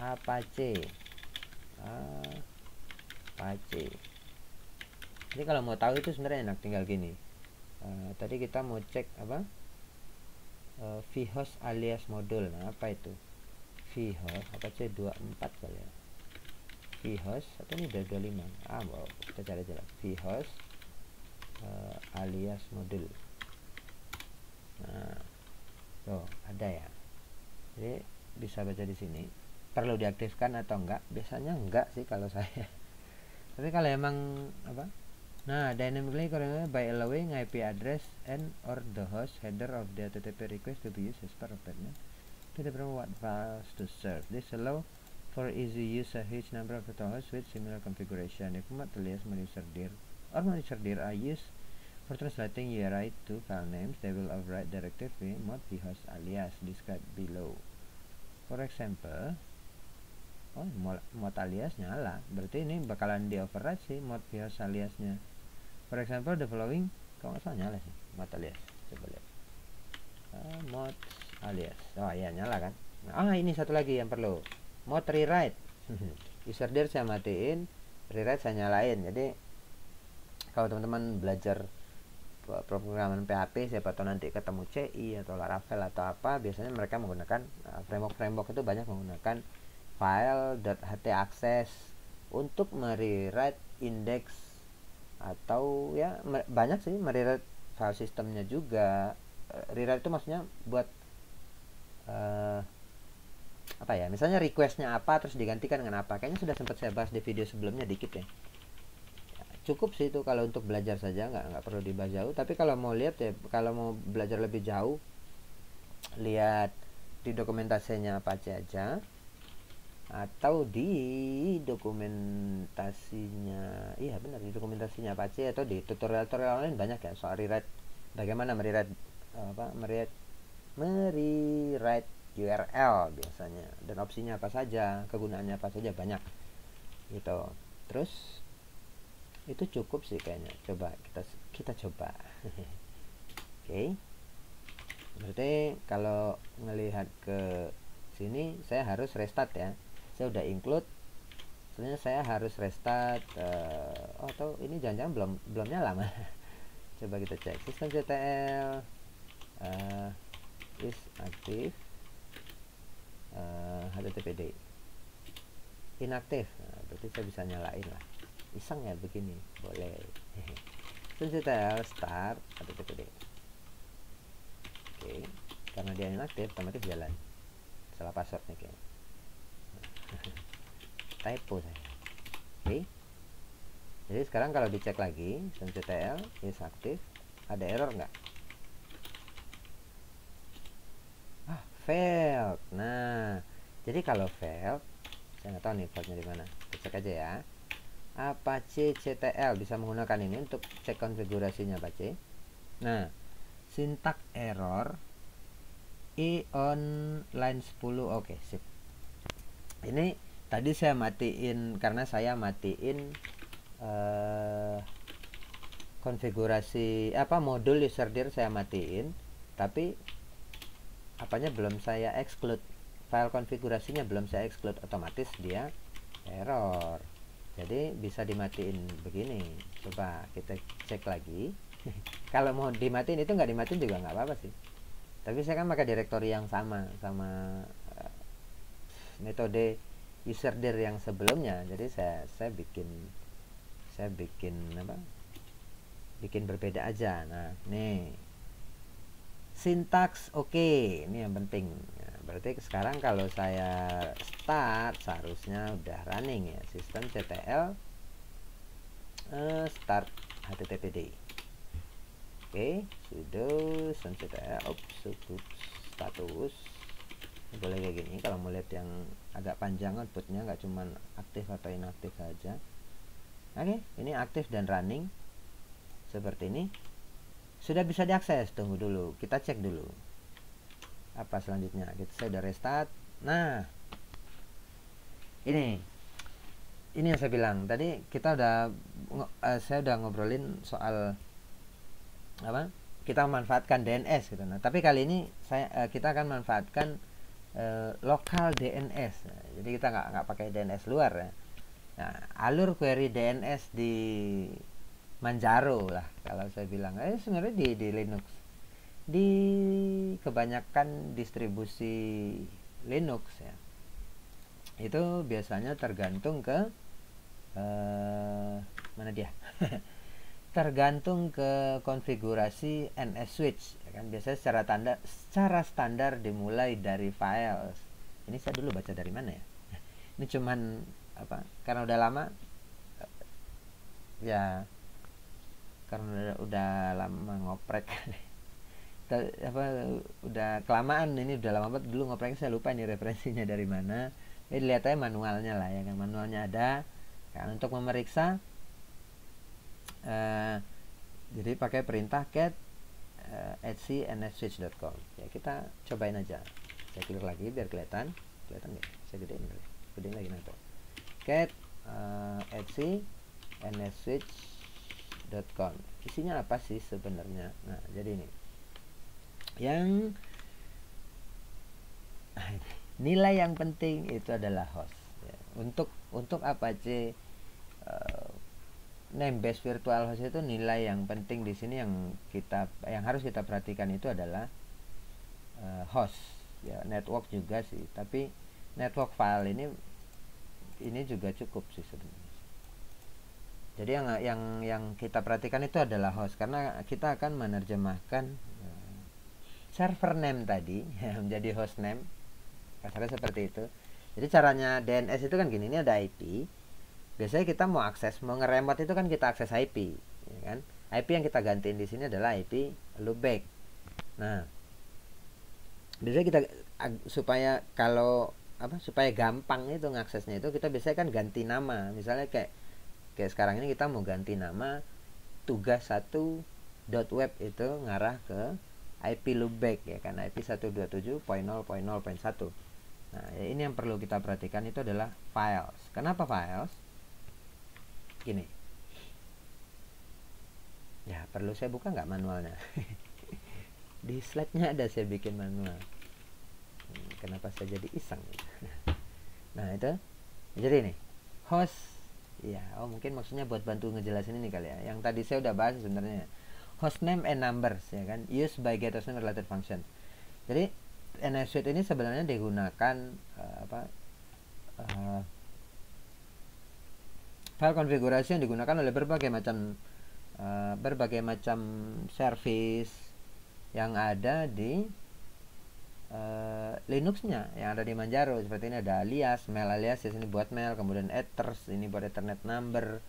Apache. Jadi kalau mau tahu itu sebenarnya enak, tinggal gini. Tadi kita mau cek apa? Vhost alias modul. Nah, apa itu? Vhost Apache 24 kali ya. Vhost atau ini udah 25. Wow, kita cari aja lah. Vhost alias modul. Nah, tuh ada ya. Jadi bisa baca di sini. Perlu diaktifkan atau enggak? Biasanya enggak sih kalau saya. Tapi kalau emang apa? Nah, dynamically correlated by allowing IP address and or the host header of the HTTP request to be used as part of payment to determine what files to serve. This allow for easy use a huge number of virtual hosts with similar configuration. If mod alias monitor dir or monitor dir are used for translating URI to file names, they will override directory mod vhost alias described below. For example, mod alias nyala, berarti ini bakalan di override sih mod vhost aliasnya. For example, the following, kalau nggak salah nyala sih mod alias, coba lihat. Mod alias, oh iya nyala kan. Nah, ini satu lagi yang perlu, mod rewrite. User dir saya matiin, rewrite saya nyalain. Jadi kalau teman-teman belajar pemrograman PHP, siapa tahu nanti ketemu CI atau Laravel atau apa, biasanya mereka menggunakan framework itu banyak menggunakan file.htaccess untuk merewrite index, atau ya banyak sih merewrite file sistemnya juga. Rewrite itu maksudnya buat apa ya, misalnya requestnya apa terus digantikan dengan apa. Kayaknya sudah sempat saya bahas di video sebelumnya dikit ya. Cukup sih itu kalau untuk belajar saja, nggak perlu dibahas jauh. Tapi kalau mau lihat ya, kalau mau belajar lebih jauh, lihat di dokumentasinya Apache aja, atau di dokumentasinya, iya benar, di dokumentasinya Apache, atau di tutorial-tutorial lain banyak ya soal rewrite, bagaimana merewrite URL biasanya, dan opsinya apa saja, kegunaannya apa saja, banyak gitu. Terus itu cukup sih kayaknya. Coba kita coba. Oke. Berarti kalau ngelihat ke sini saya harus restart ya. Saya udah include, sebenarnya saya harus restart. Atau ini jangan-jangan belum nyala mah. Coba kita cek systemctl is active, httpd inaktif. Nah, berarti saya bisa nyalain lah. Iseng ya begini, boleh. Systemctl start httpd. Oke, karena dia inaktif otomatis jalan. Salah password nih kayaknya. Typo saya. Oke. Jadi sekarang kalau dicek lagi systemctl is active, ada error nggak? Failed. Nah, jadi kalau failed, saya nggak tahu nih failnya di mana. Kita cek aja ya. Apache CTL bisa menggunakan ini untuk cek konfigurasinya Apache. Nah, syntax error on line 10. Oke, sip. Ini tadi saya matiin karena saya matiin konfigurasi modul user dir saya matiin, tapi apanya belum saya exclude, file konfigurasinya belum saya exclude, otomatis dia error. Jadi bisa dimatiin begini. Coba kita cek lagi. Kalau mau dimatiin itu nggak dimatiin juga nggak apa-apa sih. Tapi saya kan pakai direktori yang sama metode user dir yang sebelumnya. Jadi saya bikin bikin berbeda aja. Nah, nih sintaks oke, ini yang penting. Nah, berarti sekarang kalau saya start seharusnya udah running ya, systemctl start httpd. Oke, sudo systemctl status. Boleh kayak gini kalau mau lihat yang agak panjang outputnya, nggak cuman aktif atau inaktif saja. Oke, ini aktif dan running seperti ini. Sudah bisa diakses. Tunggu dulu, kita cek dulu apa selanjutnya. Saya udah restart. Nah, ini yang saya bilang tadi, kita udah saya udah ngobrolin soal apa, kita memanfaatkan DNS gitu. Nah, tapi kali ini kita akan manfaatkan lokal DNS. Nah, jadi kita nggak pakai DNS luar ya. Nah, alur query DNS di Manjaro lah kalau saya bilang. Sebenarnya di Linux, di kebanyakan distribusi Linux ya, itu biasanya tergantung ke mana dia tergantung ke konfigurasi NS switch ya kan. Biasanya secara standar dimulai dari files. Ini saya dulu baca dari mana ya, ini cuman apa, karena udah lama ya, karena udah lama ngoprek apa, udah kelamaan, ini udah lama banget dulu ngoprek, saya lupa ini referensinya dari mana. Jadi lihat aja manualnya lah ya kan, manualnya ada kan untuk memeriksa. Jadi pakai perintah cat etsy.nsswitch.com ya, kita cobain aja. Saya klik lagi biar kelihatan nggak? Saya gedein lagi nanti. Cat etsy.nsswitch.com. Isinya apa sih sebenarnya? Nah, jadi ini yang nilai yang penting itu adalah host ya. Untuk Apache name base virtual host itu nilai yang penting di sini yang harus kita perhatikan itu adalah host ya. Network juga sih, tapi network file ini juga cukup sih sebenarnya. Jadi yang kita perhatikan itu adalah host, karena kita akan menerjemahkan server name tadi menjadi host name, kasarnya seperti itu. Jadi caranya DNS itu kan gini, ini ada IP. Biasanya kita mau akses, mau ngeremot itu kan kita akses IP ya kan. IP yang kita gantiin di sini adalah IP loopback. Nah, biasanya kita supaya gampang itu ngaksesnya, itu kita biasanya kan ganti nama. Misalnya kayak sekarang ini kita mau ganti nama tugas1.web itu ngarah ke IP loopback ya kan, IP 127.0.0.1. Nah, ini yang perlu kita perhatikan itu adalah files. Kenapa files? Gini. Ya, perlu saya buka nggak manualnya? Di slide-nya ada saya bikin manual. Kenapa saya jadi iseng? Nah, itu. Jadi ini, host. Ya, mungkin maksudnya buat bantu ngejelasin ini kali ya. Yang tadi saya udah bahas sebenarnya. Hostname and numbers ya kan, used by get hostname related function. Jadi NS Suite ini sebenarnya digunakan file konfigurasi yang digunakan oleh berbagai macam service yang ada di Linuxnya, yang ada di Manjaro. Seperti ini ada alias, mail alias, ini buat mail, kemudian ethers, ini buat ethernet number,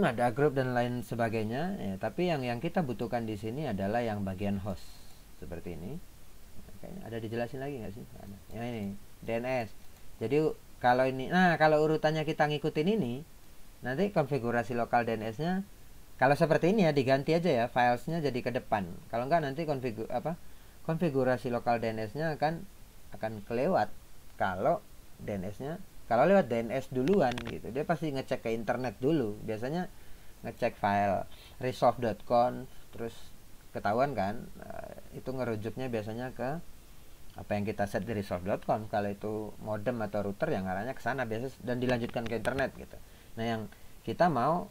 ada group dan lain sebagainya ya. Tapi yang kita butuhkan di sini adalah yang bagian host seperti ini. Kayaknya ada dijelasin lagi nggak sih? Ada. Yang ini DNS. Jadi kalau ini, kalau urutannya kita ngikutin ini, nanti konfigurasi lokal DNS-nya kalau seperti ini ya diganti aja ya, filesnya jadi ke depan. Kalau enggak nanti konfigurasi lokal DNS-nya akan kelewat kalau lewat DNS duluan gitu. Dia pasti ngecek ke internet dulu. Biasanya ngecek file resolve.com, terus ketahuan kan, itu ngerujuknya biasanya ke apa yang kita set di resolve.com. Kalau itu modem atau router yang arahnya ke sana biasa, dan dilanjutkan ke internet gitu. Nah, yang kita mau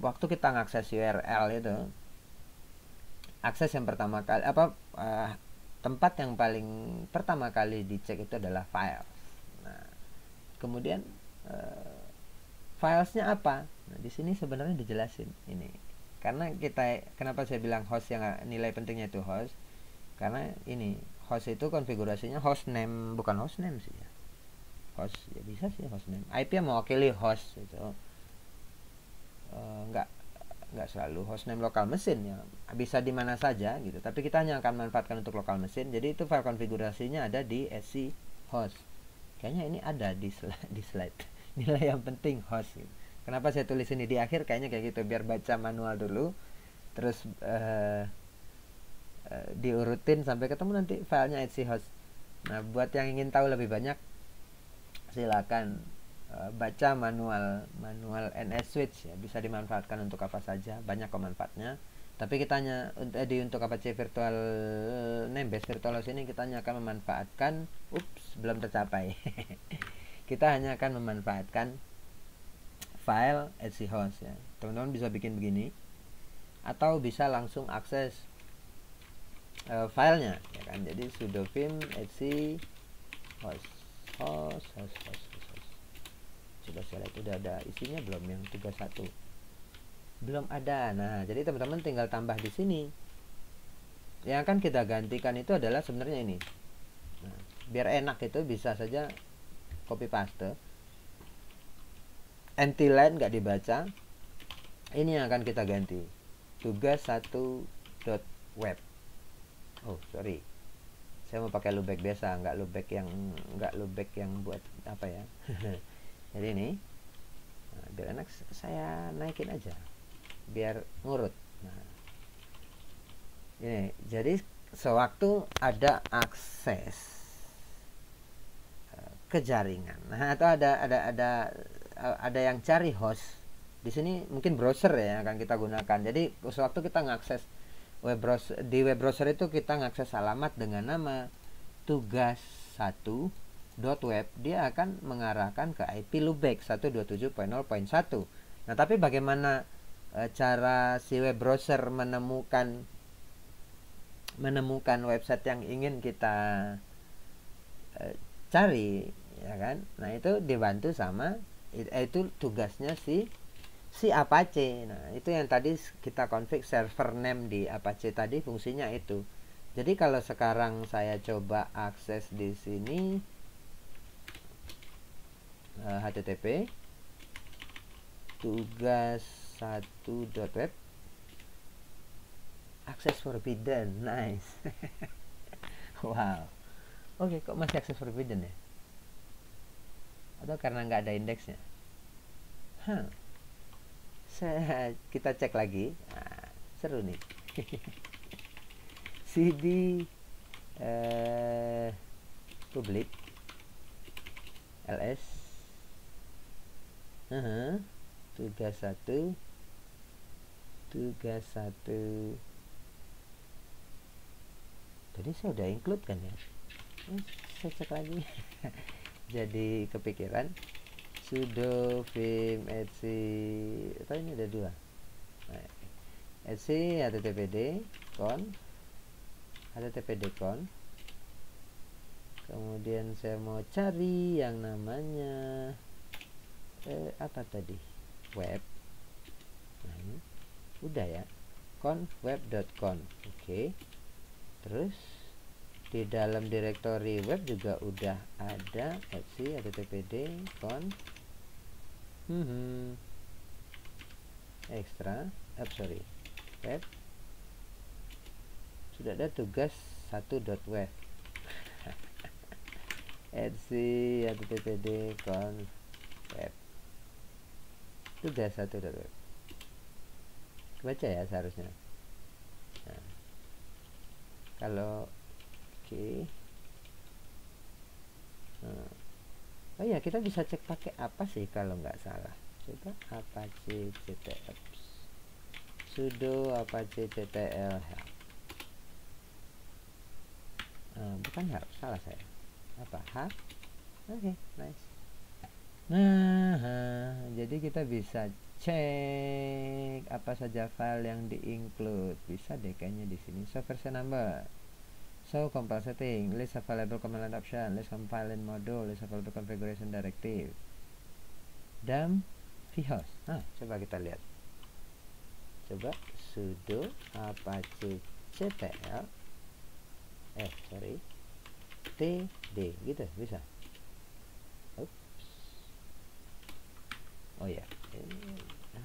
waktu kita ngakses URL itu, akses yang pertama kali tempat yang paling pertama kali dicek itu adalah file. Nah, kemudian filesnya apa? Nah, di sini sebenarnya dijelasin ini. Karena kenapa saya bilang host, yang nilai pentingnya itu host? Karena ini host itu konfigurasinya host name, bukan host name sih ya. Host ya bisa sih host name. IP yang mewakili host itu nggak selalu host name lokal mesin ya, bisa di mana saja gitu. Tapi kita hanya akan manfaatkan untuk lokal mesin. Jadi itu file konfigurasinya ada di etsy host. Kayaknya ini ada di slide nilai yang penting host gitu. Kenapa saya tulis ini di akhir? Kayaknya kayak gitu, biar baca manual dulu, terus diurutin sampai ketemu nanti filenya /host. Nah, buat yang ingin tahu lebih banyak, silakan baca manual NS Switch ya, bisa dimanfaatkan untuk apa saja, banyak kok manfaatnya. Tapi kita hanya untuk Apache Virtual Namebase VirtualHost ini kita hanya akan memanfaatkan, belum tercapai. Kita hanya akan memanfaatkan file /host ya. Teman-teman bisa bikin begini, atau bisa langsung akses filenya ya kan. Jadi sudo vim /host. Coba saya lihat udah ada isinya belum, yang tugas 1 belum ada. Nah, jadi teman-teman tinggal tambah di sini. Yang akan kita gantikan itu adalah sebenarnya ini. Nah, biar enak itu bisa saja copy paste. Empty line nggak dibaca. Ini yang akan kita ganti. Tugas 1.web. Oh, sorry. Saya mau pakai loopback biasa, nggak loopback yang buat apa ya. Jadi ini, nah, biar enak saya naikin aja, biar ngurut. Nah, ini jadi sewaktu ada akses ke jaringan, nah atau ada yang cari host di sini, mungkin browser ya yang akan kita gunakan. Jadi sewaktu kita ngakses web browser itu kita ngakses alamat dengan nama tugas 1.web, dia akan mengarahkan ke IP loopback 127.0.1. Nah, tapi bagaimana cara si web browser menemukan website yang ingin kita cari ya kan? Nah, itu dibantu sama itu tugasnya si Apache. Nah, itu yang tadi kita config server name di Apache tadi, fungsinya itu. Jadi kalau sekarang saya coba akses di sini http tugas 1.web, akses forbidden, nice. Wow, oke, kok masih akses forbidden ya? Atau karena nggak ada indeksnya? Kita cek lagi. Nah, seru nih. cd public ls tugas 1. Tadi saya udah include kan ya? Saya cek lagi. Jadi kepikiran. Sudo vim atau ini ada 2. httpd conf. Kemudian saya mau cari yang namanya apa tadi, web. Nah, ini udah ya, conf-web.conf. Oke. Terus di dalam direktori web juga udah ada httpd conf web. Sudah ada tugas 1.web. httpd conf web tugas 1.web. Baca ya seharusnya. Nah, kalau oh ya, kita bisa cek pakai apa sih kalau nggak salah. Coba Apache ctl sudo Apache ctl help. Bukan help, salah saya. Apa? Oke, nice. Nah, jadi kita bisa cek apa saja file yang di-include. Bisa deh kayaknya di sini. So version number, so compile setting, list available command line option, list compiling module, list available configuration directive, dan vhost. Nah, coba kita lihat. Coba sudo apache ctl td gitu, bisa. Oh ya, ini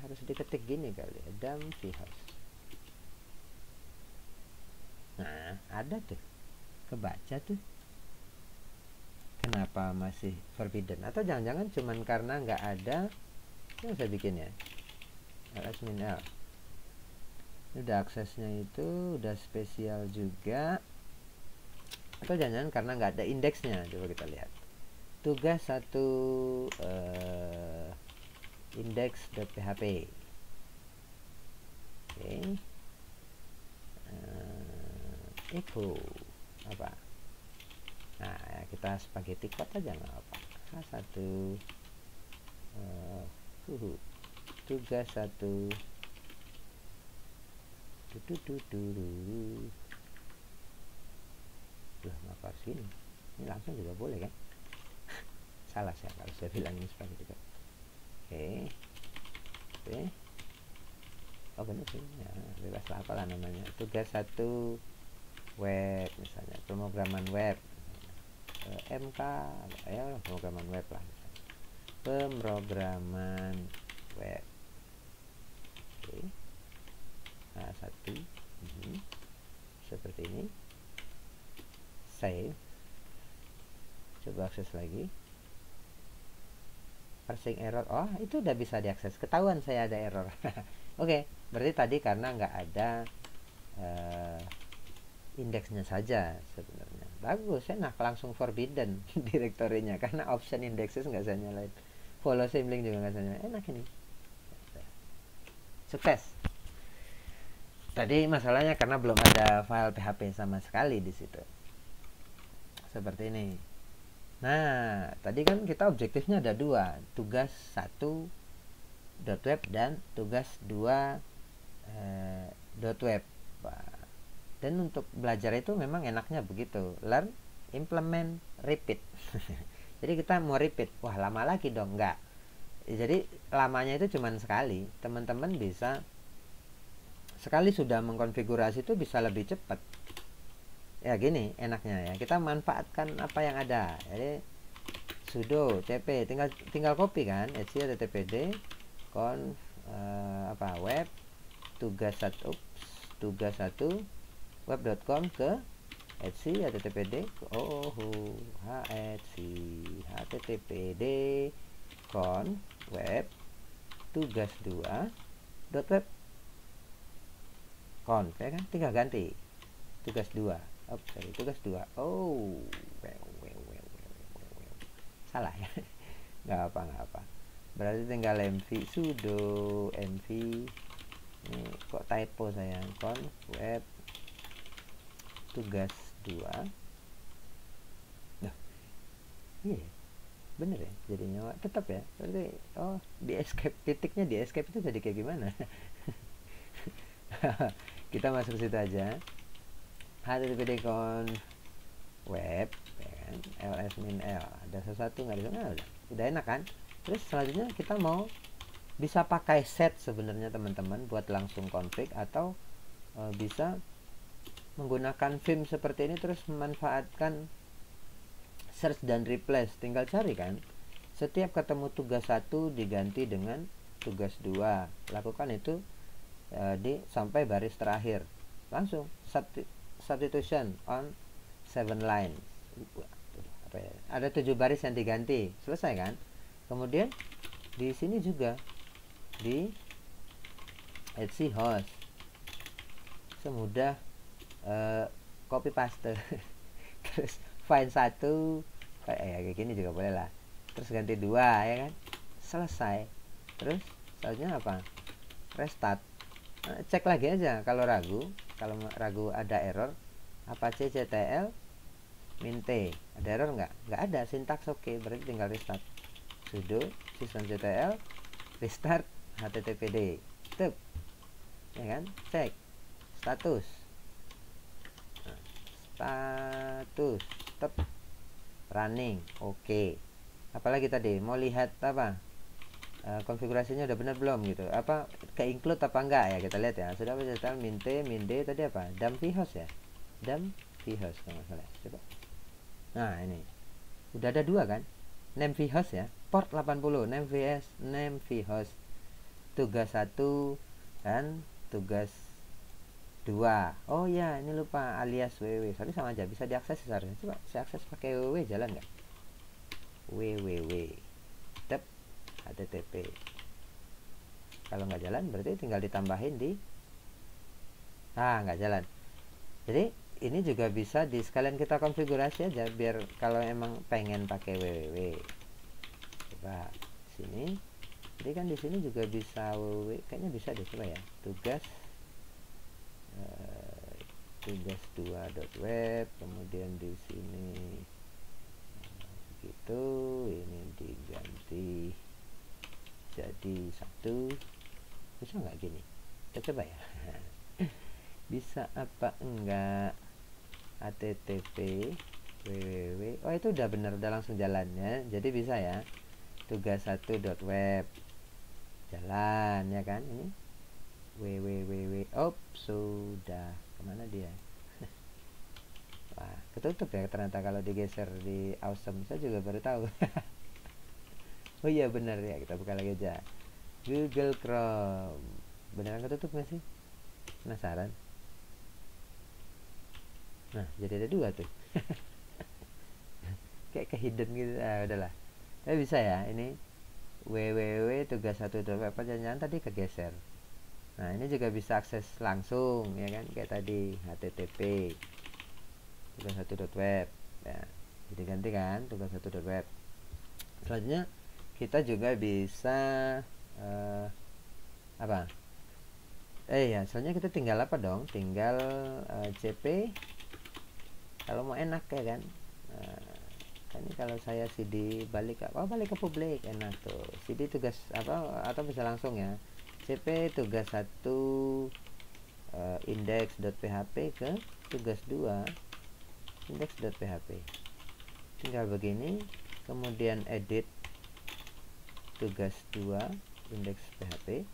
harus diketik gini kali ya, dan vhost. Nah, ada tuh, kebaca tuh. Kenapa masih forbidden? Atau jangan-jangan cuman karena nggak ada Ini saya bikin ya, ls-l. Ini udah aksesnya itu udah spesial juga, atau jangan karena nggak ada indeksnya. Coba kita lihat tugas 1 index.php. Oke. Echo apa? Nah ya, kita spaghetti code aja nggak apa. H1 tugas 1 ngapa sini? Ini langsung juga boleh kan? Salah saya kalau saya bilang ini spaghetti code. Oke. Oh bener sih ya, bebas lah apalah namanya. Tugas 1 web misalnya, pemrograman web, MK ya, pemrograman web lah misalnya. Pemrograman web. Oke. Nah, 1 seperti ini. Save. Coba akses lagi. Parsing error. Oh, itu udah bisa diakses. Ketahuan saya ada error. Oke, berarti tadi karena nggak ada indeksnya saja sebenarnya. Bagus, enak, langsung forbidden direktorinya karena option indexes nggak saya nyalain. Follow sibling juga nggak saya nyalain. Enak ini. Sukses. Tadi masalahnya karena belum ada file PHP sama sekali di situ. Seperti ini. Nah, tadi kan kita objektifnya ada 2, tugas 1 .web dan tugas 2 .web. Dan untuk belajar itu memang enaknya begitu, learn, implement, repeat. Jadi kita mau repeat, wah lama lagi dong, enggak. Jadi lamanya itu cuma sekali. Teman-teman bisa sekali sudah mengkonfigurasi itu bisa lebih cepat. Ya gini enaknya ya, kita manfaatkan apa yang ada. Jadi sudo cp tinggal copy kan, httpd conf web tugas 1 web.com ke httpd httpd conf web tugas 2 .web conf ya kan, tinggal ganti tugas 2. Tugas 2. Oh, salah ya. nggak apa. Berarti tinggal mv sudo mv. Ini kok typo saya, conf web tugas 2. Nah, iya, bener ya jadinya tetap ya. Berarti di escape, titiknya di escape itu jadi kayak gimana? Kita masuk situ aja. httpd conf web ya kan, ls-l ada sesuatu nggak di sana, udah enak kan. Terus selanjutnya kita mau bisa pakai set sebenarnya teman-teman buat langsung config, atau bisa menggunakan Vim seperti ini terus memanfaatkan search dan replace. Tinggal cari kan, setiap ketemu tugas 1 diganti dengan tugas 2. Lakukan itu sampai baris terakhir, langsung substitution on 7 lines. Ada 7 baris yang diganti, selesai kan. Kemudian di sini juga di etc host semudah copy paste. Terus find 1 kayak gini juga boleh lah, terus ganti 2 ya kan, selesai. Terus selanjutnya apa, restart. Cek lagi aja kalau ragu ada error, apa cctl min t, ada error nggak ada, sintaks oke, berarti tinggal restart. Sudo systemctl restart httpd, tuh ya kan, cek status. Status tetap running, oke. Apalagi tadi mau lihat apa, konfigurasinya udah benar belum gitu, apa ke include apa enggak ya, kita lihat ya. Sudah install min t min d, tadi apa, dump vhost ya, dump vhost kalau nggak salah. Coba, nah ini udah ada 2 kan, name vhost ya, port 80, name vhost tugas 1 dan tugas 2. Oh ya, ini lupa alias www, sorry, sama aja bisa diakses seharusnya. Coba saya akses pakai www, jalan nggak? www http Kalau nggak jalan berarti tinggal ditambahin di nggak jalan. Jadi ini juga bisa di sekalian kita konfigurasi aja biar kalau emang pengen pakai www. Coba sini. Jadi kan di sini juga bisa www, kayaknya bisa deh, coba ya. Tugas 2.web, kemudian di sini gitu, ini diganti jadi 1. Bisa nggak gini? Kita coba ya. Bisa apa enggak? http www. Oh, itu udah bener, udah langsung jalan ya. Jadi bisa ya. Tugas1.web jalan ya kan, ini www. Sudah kemana dia? Wah, ketutup ya ternyata kalau digeser di Awesome. Saya juga baru tahu. Oh iya benar ya, kita buka lagi aja Google Chrome. Beneran ketutup nggak sih? Penasaran. Nah, jadi ada 2 tuh. Kayak ke hidden gitu. Udahlah. Tapi bisa ya, ini www tugas1.web, jangan tadi kegeser. Nah, ini juga bisa akses langsung ya kan, kayak tadi http tugas1.web ya. Jadi ganti kan tugas1.web. Selanjutnya kita juga bisa apa? Ya, soalnya kita tinggal apa dong? Tinggal cp kalau mau enak ya kan. Ini kalau saya cd balik ke publik, enak tuh. Cd tugas apa, atau bisa langsung ya. cp tugas 1 index.php ke tugas 2 index.php. Tinggal begini, kemudian edit tugas 2 index.php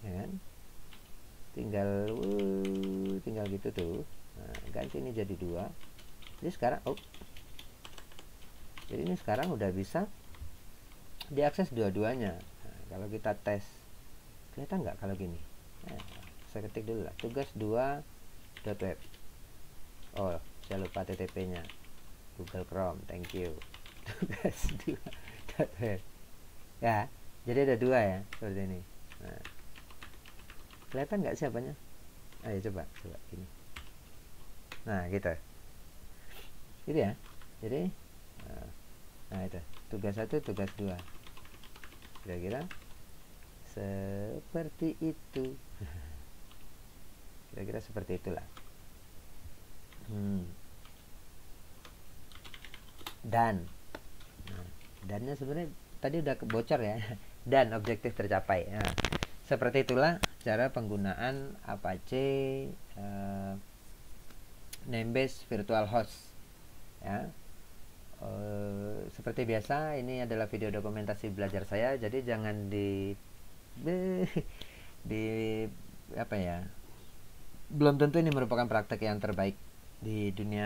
ya kan. Tinggal gitu tuh. Nah, ganti ini jadi 2. Jadi sekarang jadi ini sekarang udah bisa diakses dua-duanya. Nah, kalau kita tes, kelihatan nggak kalau gini? Nah, saya ketik dulu lah, tugas2.web. Oh, saya lupa TTP-nya. Google Chrome, thank you. Tugas2.web. Ya, jadi ada 2 ya, seperti ini. Nah, kelihatan nggak siapanya? Ayo coba gini. Nah, gitu. Gitu ya. Jadi nah itu tugas 1, tugas 2, kira-kira seperti itu. Kira-kira seperti itulah. Dan dannya sebenarnya tadi udah bocor ya. Dan objektif tercapai. Nah, seperti itulah cara penggunaan Apache Namebase Virtual Host ya. Seperti biasa, ini adalah video dokumentasi belajar saya, jadi jangan di apa ya, belum tentu ini merupakan praktek yang terbaik di dunia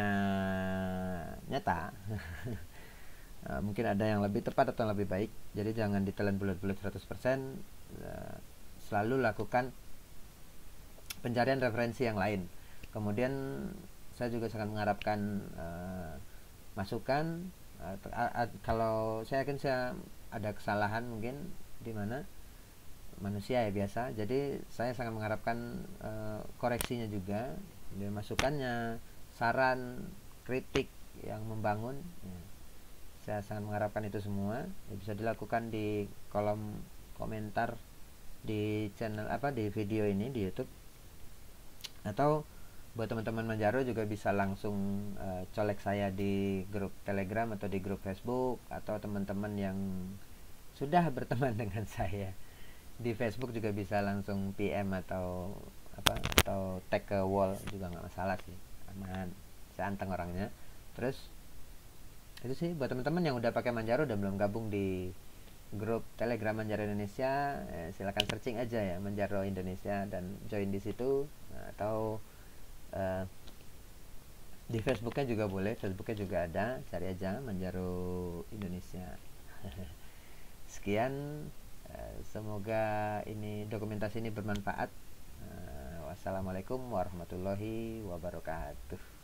nyata. Mungkin ada yang lebih tepat atau lebih baik, jadi jangan ditelan bulat-bulat 100%. Selalu lakukan pencarian referensi yang lain. Kemudian saya juga sangat mengharapkan masukan. Kalau saya yakin saya ada kesalahan mungkin di mana, manusia ya biasa, jadi saya sangat mengharapkan koreksinya juga, dan masukannya, saran, kritik yang membangun ya. Saya sangat mengharapkan itu semua ya, bisa dilakukan di kolom komentar di channel di video ini di YouTube, atau buat teman-teman Manjaro juga bisa langsung colek saya di grup Telegram atau di grup Facebook, atau teman-teman yang sudah berteman dengan saya di Facebook juga bisa langsung PM atau tag ke wall juga nggak masalah sih, aman, saya anteng orangnya. Terus itu sih buat teman-teman yang udah pakai Manjaro dan belum gabung di grup Telegram Manjaro Indonesia, silakan searching aja ya Manjaro Indonesia dan join di situ. Atau di Facebooknya juga boleh, Facebooknya juga ada, cari aja Manjaro Indonesia. Sekian, semoga ini dokumentasi ini bermanfaat. Wassalamualaikum warahmatullahi wabarakatuh.